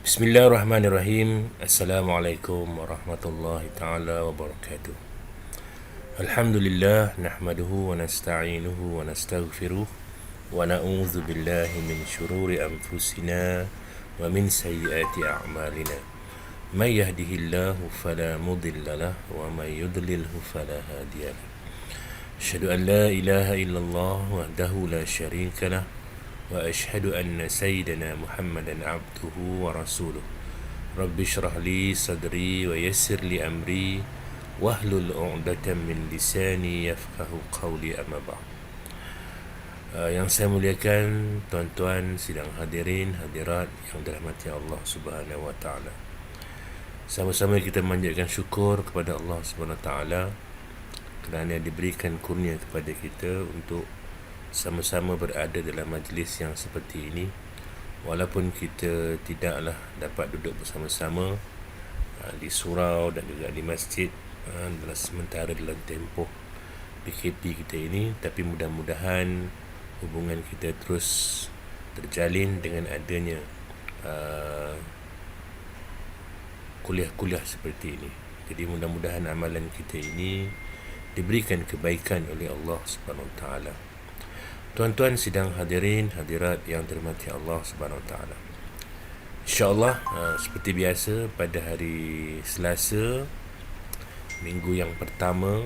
Bismillahirrahmanirrahim. Assalamualaikum warahmatullahi taala wabarakatuh. Alhamdulillah nahmaduhu wa nasta'inuhu wa nastaghfiruh wa na'udzu billahi min syururi anfusina wa min sayyiati a'malina. May yahdihillahu fala mudilla lahu wa may yudlilhu fala hadiya lahu. Asyhadu an la ilaha illallah wahdahu la syarika lahu wa asyhadu anna sayyidana Muhammadan abduhu wa rasuluh. Rabbi syrah li sadri wa yassir li amri wahlul 'uqdatam min lisani yafqahu qawli, amma ba'd. Yang saya muliakan tuan-tuan sidang hadirin hadirat yang dirahmati Allah Subhanahu wa taala. Sama-sama kita memanjatkan syukur kepada Allah Subhanahu wa taala kerana diberikan kurnia kepada kita untuk sama-sama berada dalam majlis yang seperti ini, walaupun kita tidaklah dapat duduk bersama-sama di surau dan juga di masjid dalam sementara dalam tempoh PKP kita ini, tapi mudah-mudahan hubungan kita terus terjalin dengan adanya kuliah-kuliah seperti ini. Jadi mudah-mudahan amalan kita ini diberikan kebaikan oleh Allah Subhanahu wa taala. Tuan-tuan sidang hadirin hadirat yang dirahmati Allah Subhanahu wa taala. InsyaAllah seperti biasa pada hari Selasa, minggu yang pertama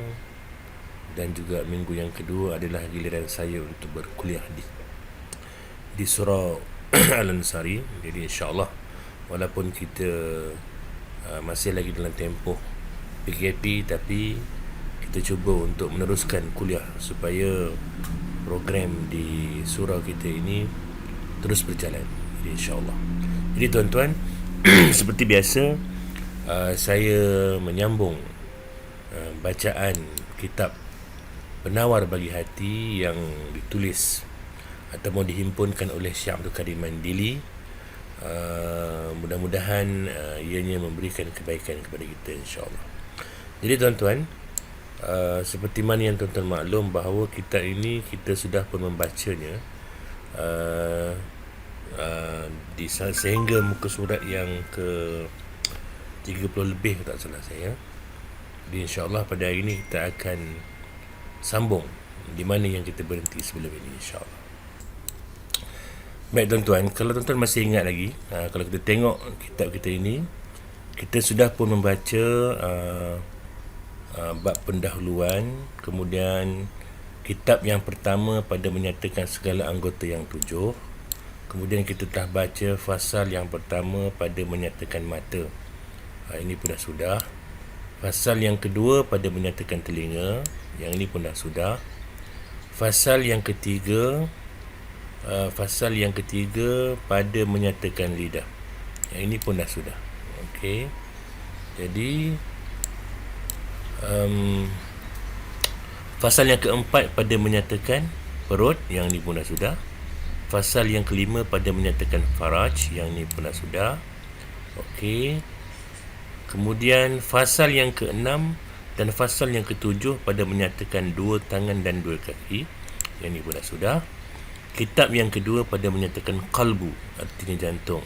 dan juga minggu yang kedua adalah giliran saya untuk berkuliah di surau Al-Ansari. Jadi insyaAllah walaupun kita masih lagi dalam tempoh PKP, tapi kita cuba untuk meneruskan kuliah supaya program di surau kita ini terus berjalan. Jadi insyaAllah. Jadi tuan-tuan, seperti biasa saya menyambung bacaan kitab Penawar Bagi Hati yang ditulis atau dihimpunkan oleh Syekh Abdul Karim Mandili. Mudah-mudahan ianya memberikan kebaikan kepada kita insyaAllah. Jadi tuan-tuan, seperti mana yang tuan-tuan maklum bahawa kita sudah pun membacanya sehingga muka surat yang ke 30 lebih tak salah saya. Jadi insyaAllah pada hari ini kita akan sambung di mana yang kita berhenti sebelum ini insyaAllah. Baik tuan-tuan, kalau tuan-tuan masih ingat lagi, kalau kita tengok kitab kita ini, kita sudah pun membaca bab pendahuluan, kemudian kitab yang pertama pada menyatakan segala anggota yang 7, kemudian kita telah baca fasal yang pertama pada menyatakan mata, ini pun dah sudah. Fasal yang kedua pada menyatakan telinga, yang ini pun dah sudah. Fasal yang ketiga pada menyatakan lidah, yang ini pun dah sudah. Okey, jadi fasal yang keempat pada menyatakan perut, yang ini pun dah sudah. Fasal yang kelima pada menyatakan faraj, yang ini pun dah sudah. Okey, kemudian fasal yang keenam dan fasal yang ketujuh pada menyatakan dua tangan dan dua kaki, yang ini pun dah sudah. Kitab yang kedua pada menyatakan qalbu, artinya jantung,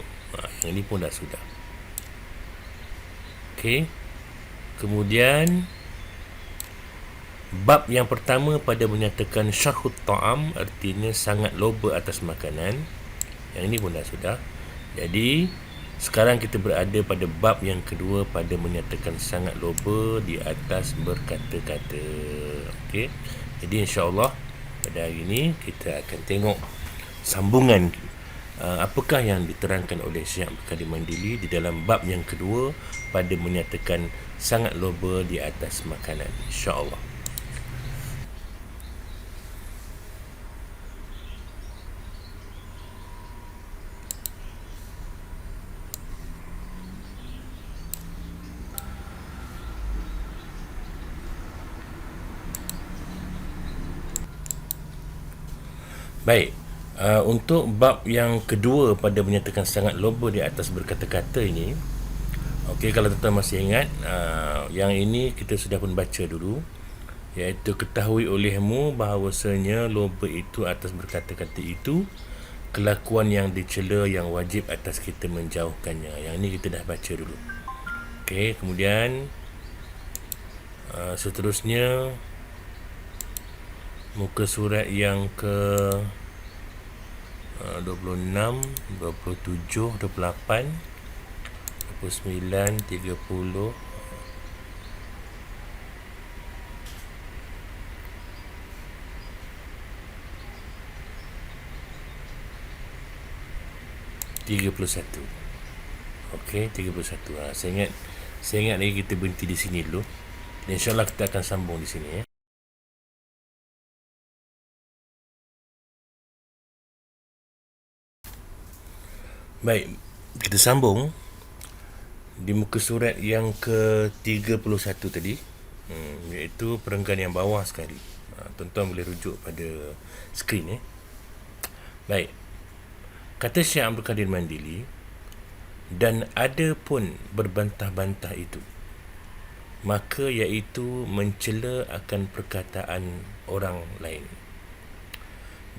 yang ini pun dah sudah. Okey, kemudian bab yang pertama pada menyatakan syahud ta'am, artinya sangat loba atas makanan, yang ini pun dah sudah. Jadi sekarang kita berada pada bab yang kedua pada menyatakan sangat loba di atas berkata-kata. Okey, jadi insyaAllah pada hari ini kita akan tengok sambungan apakah yang diterangkan oleh Syekh Abdul Karim Mandili di dalam bab yang kedua pada menyatakan sangat loba di atas makanan, insyaAllah. Baik, untuk bab yang kedua pada menyatakan sangat loba di atas berkata-kata ini, okey, kalau tuan-tuan masih ingat, yang ini kita sudah pun baca dulu, iaitu ketahui olehmu bahawasanya loba itu atas berkata-kata itu kelakuan yang dicela yang wajib atas kita menjauhkannya. Yang ini kita dah baca dulu. Okey, kemudian seterusnya muka surat yang ke 26, 27, 28, 29, 30, 31. Okey, 31. Saya ingat lagi kita berhenti di sini dulu. InsyaAllah kita akan sambung di sini ya. Baik, kita sambung di muka surat yang ke-31 tadi, iaitu perenggan yang bawah sekali. Tuan-tuan boleh rujuk pada skrin ya. Baik, kata Syekh Abdul Qadir Mandili, dan ada pun berbantah-bantah itu, maka iaitu mencela akan perkataan orang lain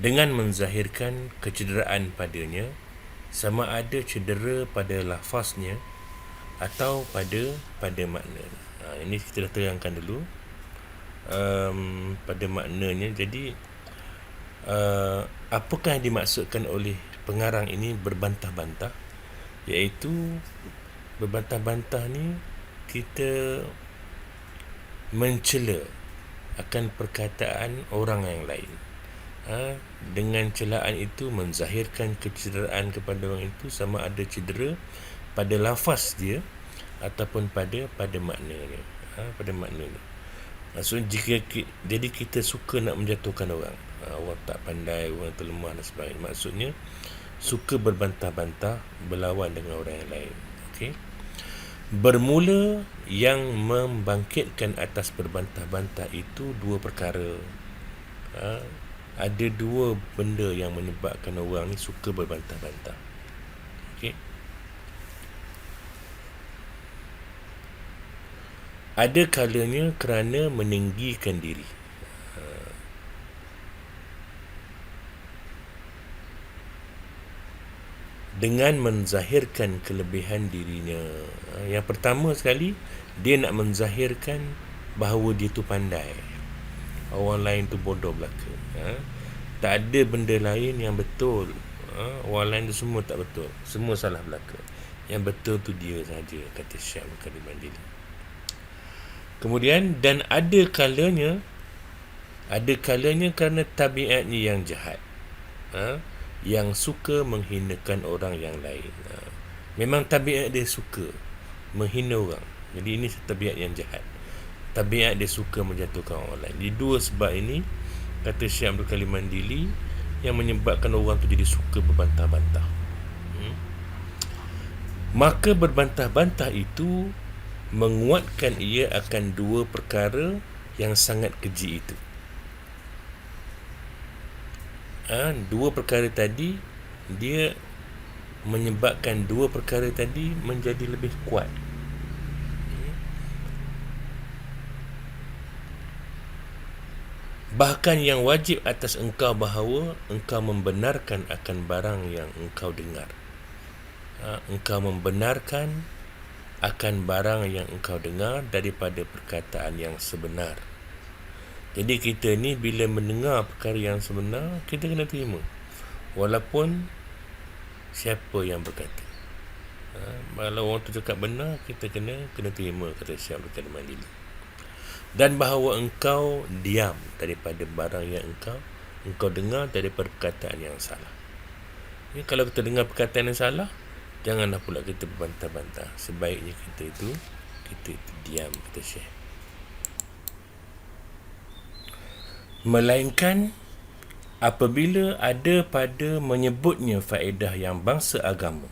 dengan menzahirkan kecederaan padanya, sama ada cedera pada lafaznya atau pada makna. Ini kita dah terangkan dulu pada maknanya. Jadi apakah yang dimaksudkan oleh pengarang ini berbantah-bantah? Iaitu berbantah-bantah ni kita mencela akan perkataan orang yang lain. Dengan celaan itu menzahirkan kecederaan kepada orang itu, sama ada cedera pada lafaz dia ataupun pada maknanya. Pada maknanya. Maksudnya jadi kita suka nak menjatuhkan orang. Orang tak pandai, orang terlemah dan sebagainya. Maksudnya suka berbantah-bantah, berlawan dengan orang yang lain. Okey. Bermula yang membangkitkan atas berbantah-bantah itu dua perkara. Ada dua benda yang menyebabkan orang ni suka berbantah-bantah. Okey. Ada kalanya kerana meninggikan diri. Dengan menzahirkan kelebihan dirinya. Yang pertama sekali, dia nak menzahirkan bahawa dia tu pandai, orang lain tu bodoh belaka. Tak ada benda lain yang betul. Orang lain tu semua tak betul, semua salah belaka. Yang betul tu dia saja, kata Syekh Abdul Qadir Mandili. Kemudian, dan ada kalanya kerana tabiatnya yang jahat, yang suka menghinakan orang yang lain. Memang tabiat dia suka menghina orang. Jadi ini tabiat yang jahat. Tabiat dia suka menjatuhkan orang lain. Di dua sebab ini, kata Syekh Abdul Qadir Mandili, yang menyebabkan orang tu jadi suka berbantah-bantah. Maka berbantah-bantah itu menguatkan ia akan dua perkara yang sangat keji itu. Dua perkara tadi, dia menyebabkan dua perkara tadi menjadi lebih kuat. Bahkan yang wajib atas engkau bahawa engkau membenarkan akan barang yang engkau dengar. Engkau membenarkan akan barang yang engkau dengar daripada perkataan yang sebenar. Jadi kita ni bila mendengar perkara yang sebenar, kita kena terima, walaupun siapa yang berkata. Kalau orang tu cakap benar, kita kena terima, kata Syekh Abdul Qadir Mandili. Dan bahawa engkau diam daripada barang yang engkau dengar daripada perkataan yang salah. Kalau kita dengar perkataan yang salah, janganlah pula kita berbantah-bantah. Sebaiknya kita itu diam, kata Syekh. Melainkan apabila ada pada menyebutnya faedah yang bangsa agama.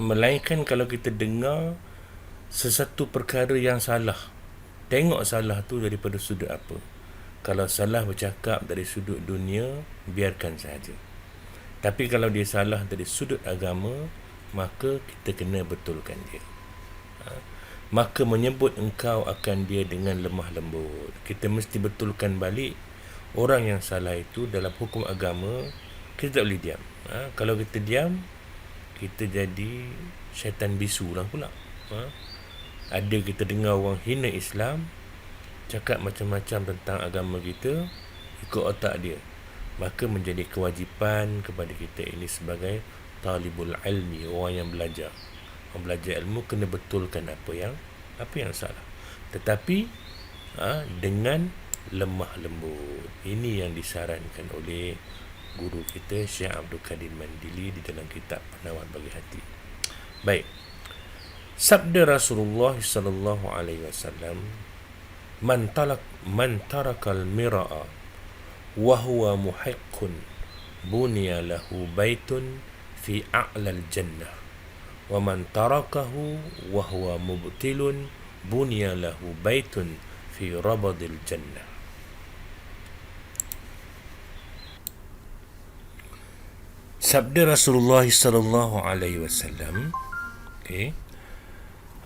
Melainkan kalau kita dengar sesuatu perkara yang salah, tengok salah tu daripada sudut apa. Kalau salah bercakap dari sudut dunia, biarkan sahaja. Tapi kalau dia salah dari sudut agama, maka kita kena betulkan dia. Maka menyebut engkau akan dia dengan lemah lembut. Kita mesti betulkan balik orang yang salah itu dalam hukum agama. Kita tak boleh diam. Kalau kita diam, kita jadi syaitan bisu lah pula. Ada kita dengar orang hina Islam, cakap macam-macam tentang agama kita, ikut otak dia, maka menjadi kewajipan kepada kita ini sebagai talibul ilmi, orang yang belajar. Orang belajar ilmu kena betulkan apa yang salah, tetapi dengan lemah lembut. Ini yang disarankan oleh guru kita Syekh Abdul Qadir Mandili di dalam kitab Penawar Bagi Hati. Baik, sabda Rasulullah sallallahu alaihi wasallam, man tarakal mira'a wa huwa muhiqqun buniya lahu baitun fi a'lal jannah wa man tarakahu wa huwa mubtilun buniya lahu baitun fi rabadil jannah. Sabda Rasulullah sallallahu alaihi wasallam,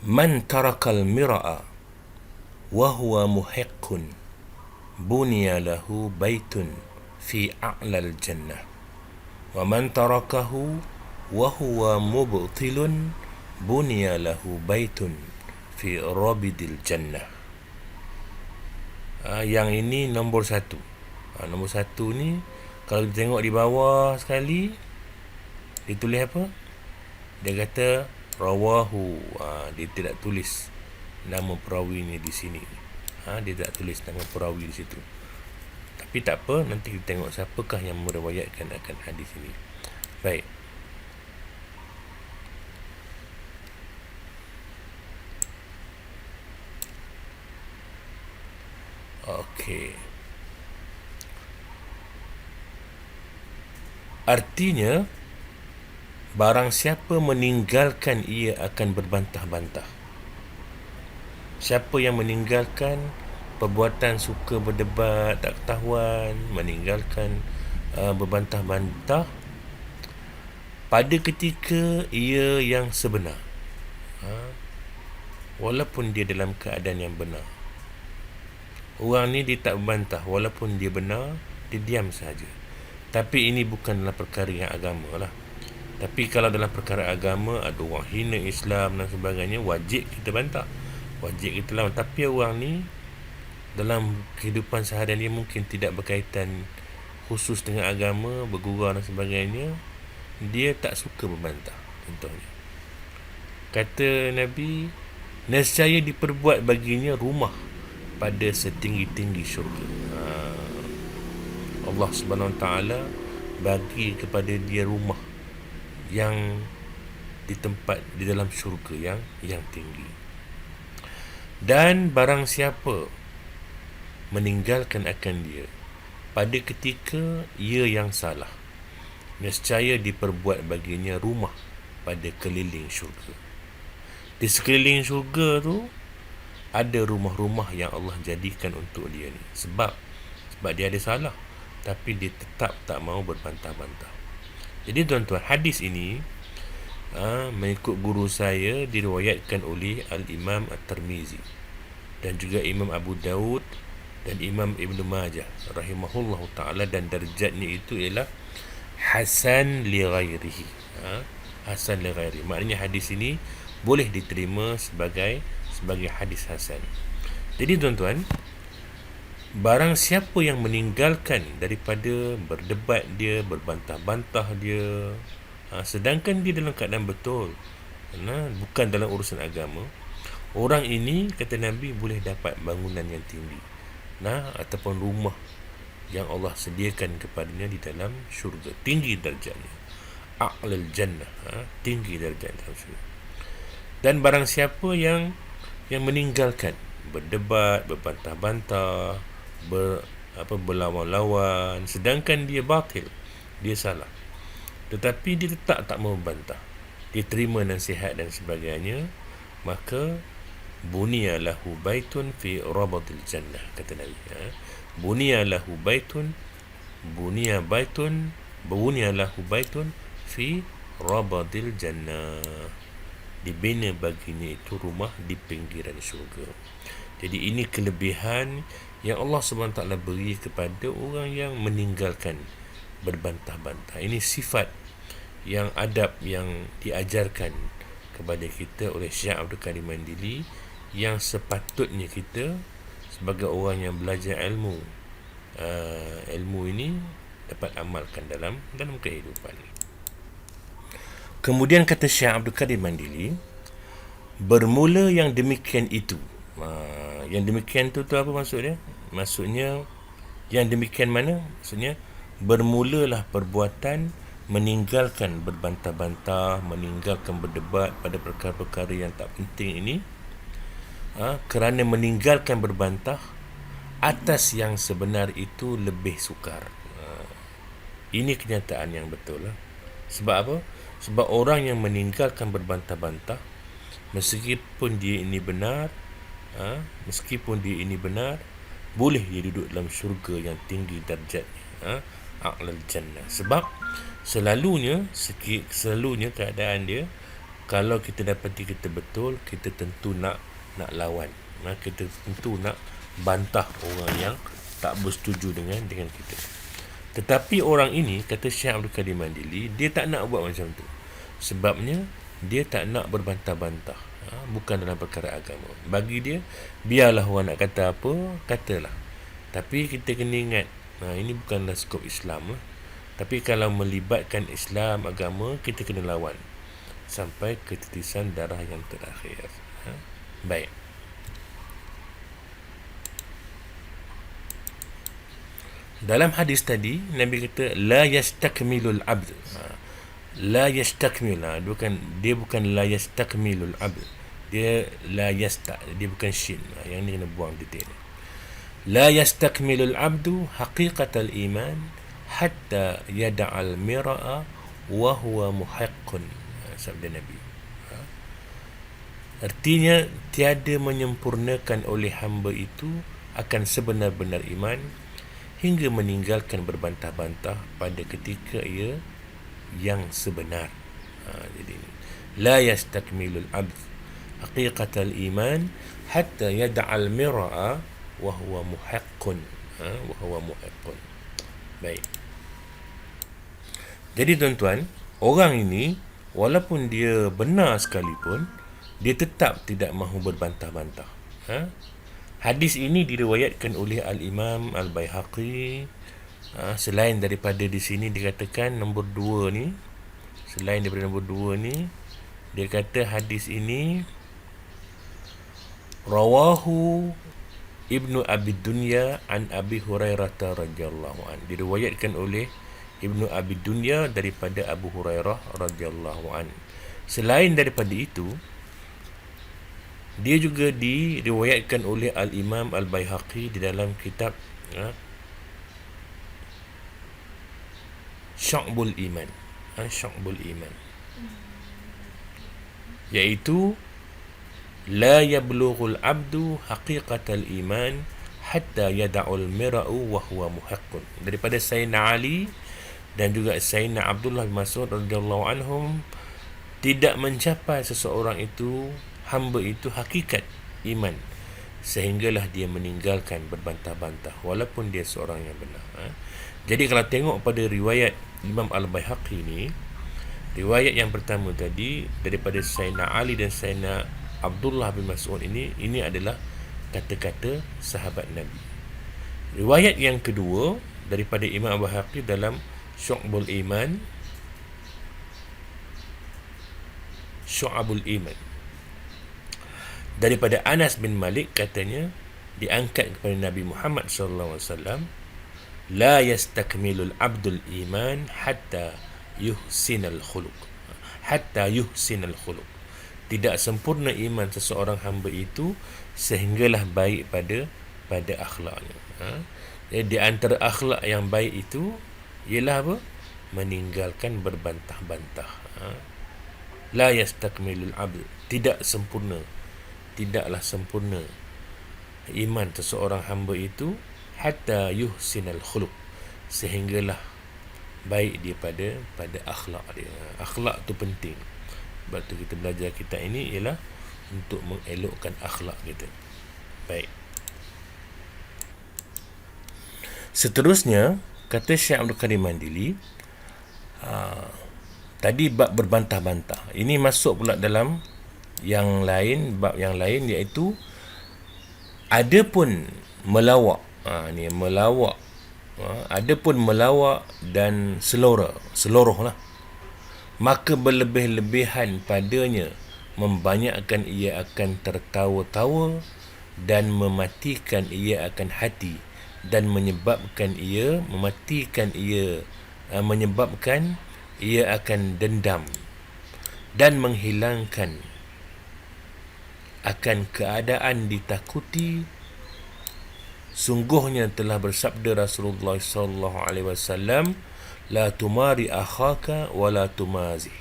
man tarakal mira'a wa huwa muhiqqun buniya lahu baitun fi a'lal jannah wa man tarakahu wa huwa mubtilun buniya lahu baitun fi rabidil jannah. Yang ini nombor satu. Nombor satu ni kalau kita tengok di bawah sekali, ditulis apa? Dia kata rawahu. Dia tidak tulis nama perawi ni di sini. Dia tak tulis nama perawi di situ. Tapi tak apa, nanti kita tengok siapakah yang meriwayatkan akan hadis ini. Baik. Okey. Artinya, barang siapa meninggalkan ia akan berbantah-bantah. Siapa yang meninggalkan perbuatan suka berdebat, tak ketahuan, meninggalkan berbantah-bantah pada ketika ia yang sebenar, walaupun dia dalam keadaan yang benar. Orang ni dia tak berbantah, walaupun dia benar, dia diam saja. Tapi ini bukanlah perkara yang agama lah. Tapi kalau dalam perkara agama, ada orang hina Islam dan sebagainya, wajib kita bantah, wajib kita lawan. Tapi orang ni dalam kehidupan seharian dia mungkin tidak berkaitan khusus dengan agama, bergurau dan sebagainya, dia tak suka membantah. Contohnya, kata Nabi, nescaya diperbuat baginya rumah pada setinggi-tinggi syurga. Allah Subhanahu Wa Taala bagi kepada dia rumah yang di tempat di dalam syurga yang tinggi. Dan barang siapa meninggalkan akan dia pada ketika ia yang salah, nescaya diperbuat baginya rumah pada keliling syurga. Di sekeliling syurga tu ada rumah-rumah yang Allah jadikan untuk dia ni. Sebab dia ada salah, tapi dia tetap tak mau berbantah-bantah. Jadi tuan-tuan, hadis ini mengikut guru saya diriwayatkan oleh Al-Imam At-Tirmizi dan juga Imam Abu Daud dan Imam Ibn Majah rahimahullahu ta'ala, dan darjatnya itu ialah Hasan li ghairihi. Hasan li ghairihi, maknanya hadis ini boleh diterima sebagai hadis hasan. Jadi tuan-tuan, barang siapa yang meninggalkan daripada berdebat dia, berbantah-bantah dia, sedangkan dia dalam keadaan betul, bukan dalam urusan agama, orang ini, kata Nabi, boleh dapat bangunan yang tinggi, ataupun rumah yang Allah sediakan kepadanya di dalam syurga, tinggi darjatnya, a'lal jannah, tinggi darjat dalam syurga. Dan barang siapa yang meninggalkan berdebat, berbantah-bantah, berlawan-lawan, sedangkan dia batil, dia salah, tetapi dia tetap tak mau bantah, dia terima nasihat dan sebagainya, maka buniya lahu baitun fi rabadil jannah, kata Nabi. Buniya lahu baitun fi rabadil jannah, dibina baginya itu rumah di pinggiran syurga. Jadi ini kelebihan yang Allah SWT beri kepada orang yang meninggalkan berbantah-bantah. Ini sifat yang adab yang diajarkan kepada kita oleh Syekh Abdul Karim Mandili, yang sepatutnya kita sebagai orang yang belajar ilmu, ilmu ini dapat amalkan dalam kehidupan. Kemudian kata Syekh Abdul Karim Mandili, bermula yang demikian itu. Yang demikian tu apa maksudnya? Maksudnya yang demikian mana? Maksudnya bermulalah perbuatan meninggalkan berbantah-bantah, meninggalkan berdebat pada perkara-perkara yang tak penting ini, kerana meninggalkan berbantah atas yang sebenar itu lebih sukar. Ini kenyataan yang betul lah. Sebab apa? Sebab orang yang meninggalkan berbantah-bantah, meskipun dia ini benar, boleh dia duduk dalam syurga yang tinggi darjatnya, a'lal jannah. Sebab selalunya keadaan dia, kalau kita dapati kita betul, kita tentu nak lawan, kita tentu nak bantah orang yang tak bersetuju dengan kita. Tetapi orang ini, kata Syekh Abdul Karim Mandili, dia tak nak buat macam tu. Sebabnya dia tak nak berbantah-bantah, bukan dalam perkara agama. Bagi dia, biarlah orang nak kata apa, katalah. Tapi kita kena ingat, ini bukanlah skop Islam lah. Tapi kalau melibatkan Islam, agama, kita kena lawan sampai ketitisan darah yang terakhir. Baik. Dalam hadis tadi, Nabi kata la yastakmilul abd. La yastakmil, dia bukan la yastakmilul abd. Dia la yasta, dia bukan shin. Yang ni kena buang titik ni. La yastakmilul abdu haqiqatal iman hatta yada'al mira'a wa huwa muhaqqun. Sabda Nabi. Artinya tiada menyempurnakan oleh hamba itu akan sebenar-benar iman hingga meninggalkan berbantah-bantah pada ketika ia yang sebenar. Jadi la yastakmilul abd haqiqatal iman hatta yada'al mira'a wa huwa muhaqqun. Baik. Jadi tuan-tuan, orang ini walaupun dia benar sekalipun, dia tetap tidak mahu berbantah-bantah. Hadis ini diriwayatkan oleh Al-Imam Al-Baihaqi. Selain daripada di sini dikatakan nombor 2 ni, selain daripada nombor 2 ni, dia kata hadis ini rawahu Ibnu Abi Dunya an Abi Hurairah radhiyallahu an. Diriwayatkan oleh Ibnu Abi Dunya daripada Abu Hurairah radhiyallahu an. Selain daripada itu, dia juga diriwayatkan oleh Al-Imam Al-Baihaqi di dalam kitab Syu'bul Iman. Syu'bul Iman, iaitu la yablughul abdu haqiqatal iman hatta yada'ul mira'u wa huwa muhaqqun. Daripada Sayyidina Ali dan juga Sayyidina Abdullah bin Mas'ud radhiyallahu anhum, tidak mencapai seseorang itu, hamba itu, hakikat iman sehinggalah dia meninggalkan berbantah-bantah walaupun dia seorang yang benar. Jadi kalau tengok pada riwayat Imam Al-Baihaqi ni, riwayat yang pertama tadi daripada Sayyidina Ali dan Sayyidina Abdullah bin Mas'ud ini adalah kata-kata sahabat Nabi. Riwayat yang kedua daripada Imam Al-Baihaqi dalam Syu'bul Iman, Syu'abul Iman, daripada Anas bin Malik, katanya diangkat kepada Nabi Muhammad sallallahu alaihi wasallam, la yastakmilul abdul iman hatta yuhsinal khuluq. Tidak sempurna iman seseorang hamba itu sehinggalah baik pada akhlaknya. Jadi di antara akhlak yang baik itu ialah apa? Meninggalkan berbantah-bantah. La yastakmilul abd, tidaklah sempurna iman seseorang hamba itu hatta yuhsinal khuluq, sehinggalah baik dia pada akhlak dia. Akhlak tu penting. Sebab tu kita belajar kita ini ialah untuk mengelokkan akhlak kita. Baik. Seterusnya, kata Syekh Abdul Karim Mandili, Tadi bab berbantah-bantah. Ini masuk pula dalam yang lain, bab yang lain, iaitu ada pun melawak. Ni melawak. Ada pun melawak dan seluruh lah. Maka berlebih-lebihan padanya membanyakkan ia akan tertawa-tawa dan mematikan ia akan hati dan menyebabkan ia akan dendam dan menghilangkan akan keadaan ditakuti. Sungguhnya telah bersabda Rasulullah sallallahu alaihi wasallam, la tumari akhaka wa la tumazi.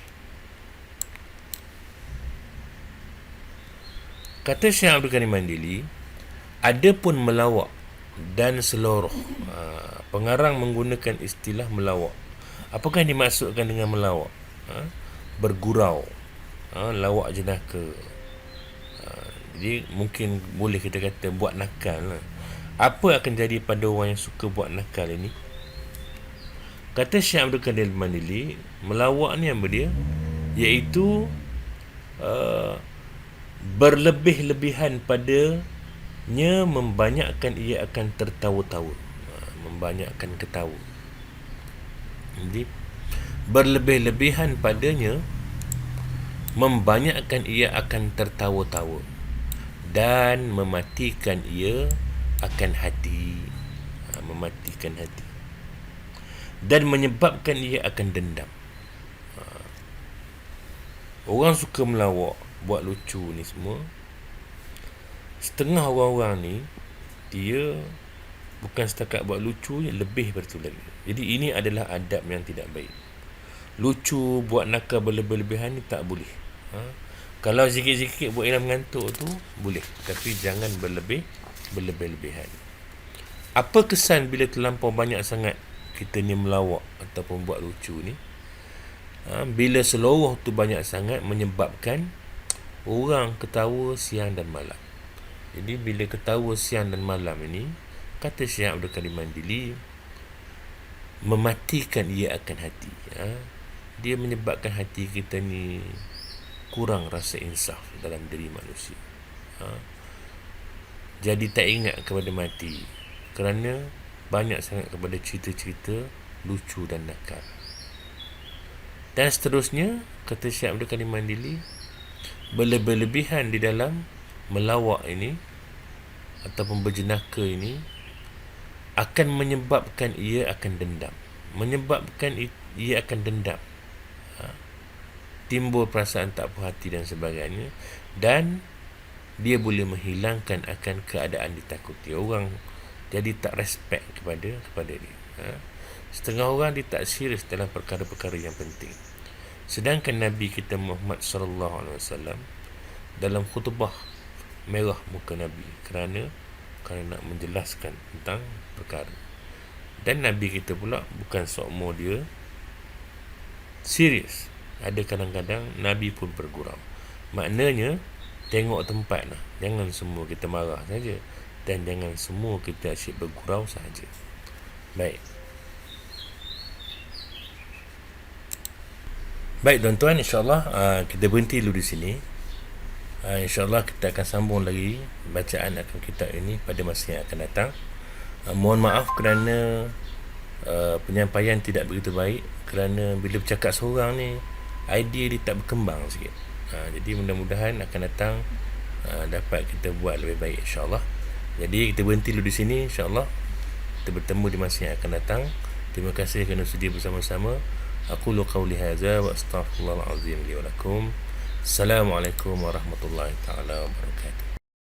Kata Syekh Abdul Karim Mandili, ada pun melawak dan seluruh. Pengarang menggunakan istilah melawak. Apakah yang dimaksudkan dengan melawak? Bergurau, lawak jenaka. Jadi mungkin boleh kita kata buat nakal lah. Apa akan jadi pada orang yang suka buat nakal ini? Kata Syekh Abdul Qadir Mandili, melawak ni apa dia? Iaitu berlebih-lebihan padanya membanyakkan ia akan tertawa-tawa, membanyakkan ketawa. Jadi berlebih-lebihan padanya membanyakkan ia akan tertawa-tawa dan mematikan ia akan hati, mematikan hati dan menyebabkan ia akan dendam. Orang suka melawak, buat lucu ni semua. Setengah orang-orang ni dia bukan setakat buat lucu, lebih daripada tu lagi. Jadi ini adalah adab yang tidak baik. Lucu, buat nakal berlebih-lebihan ni tak boleh. Kalau sikit-sikit buat Ira mengantuk tu boleh, tapi jangan berlebih-lebihan. Apa kesan bila terlampau banyak sangat kita ni melawak ataupun buat lucu ni? Bila seluruh tu banyak sangat menyebabkan orang ketawa siang dan malam. Jadi bila ketawa siang dan malam ini, kata Syekh Abdul Karim Mandili, mematikan ia akan hati. Dia menyebabkan hati kita ni kurang rasa insaf dalam diri manusia. Jadi tak ingat kepada mati kerana banyak sangat kepada cerita-cerita lucu dan nakal. Dan seterusnya, kata Syekh Abdul Karim Mandili, berlebih-lebihan di dalam melawak ini ataupun berjenaka ini akan menyebabkan ia akan dendam. Timbul perasaan tak puas hati dan sebagainya, dan dia boleh menghilangkan akan keadaan ditakuti. Orang jadi tak respect kepada dia. Setengah orang dia tak serius dalam perkara-perkara yang penting. Sedangkan Nabi kita Muhammad sallallahu alaihi wasallam dalam khutbah merah muka Nabi kerana nak menjelaskan tentang perkara. Dan Nabi kita pula bukan seumur dia serius. Ada kadang-kadang Nabi pun bergurau. Maknanya tengok tempat lah. Jangan semua kita marah saja, dan jangan semua kita asyik bergurau saja. Baik tuan-tuan, insyaAllah kita berhenti dulu di sini. InsyaAllah kita akan sambung lagi bacaan akan kitab ini pada masa yang akan datang. Mohon maaf kerana penyampaian tidak begitu baik, kerana bila bercakap seorang ni idea dia tak berkembang sikit. Jadi mudah-mudahan akan datang dapat kita buat lebih baik, insyaAllah. Jadi kita berhenti dulu di sini, insyaAllah. Kita bertemu di masa yang akan datang. Terima kasih kerana sudi bersama-sama. Aqulu qawli hadza wa astaghfirullahal azim li wa lakum. Assalamualaikum warahmatullahi taala wabarakatuh.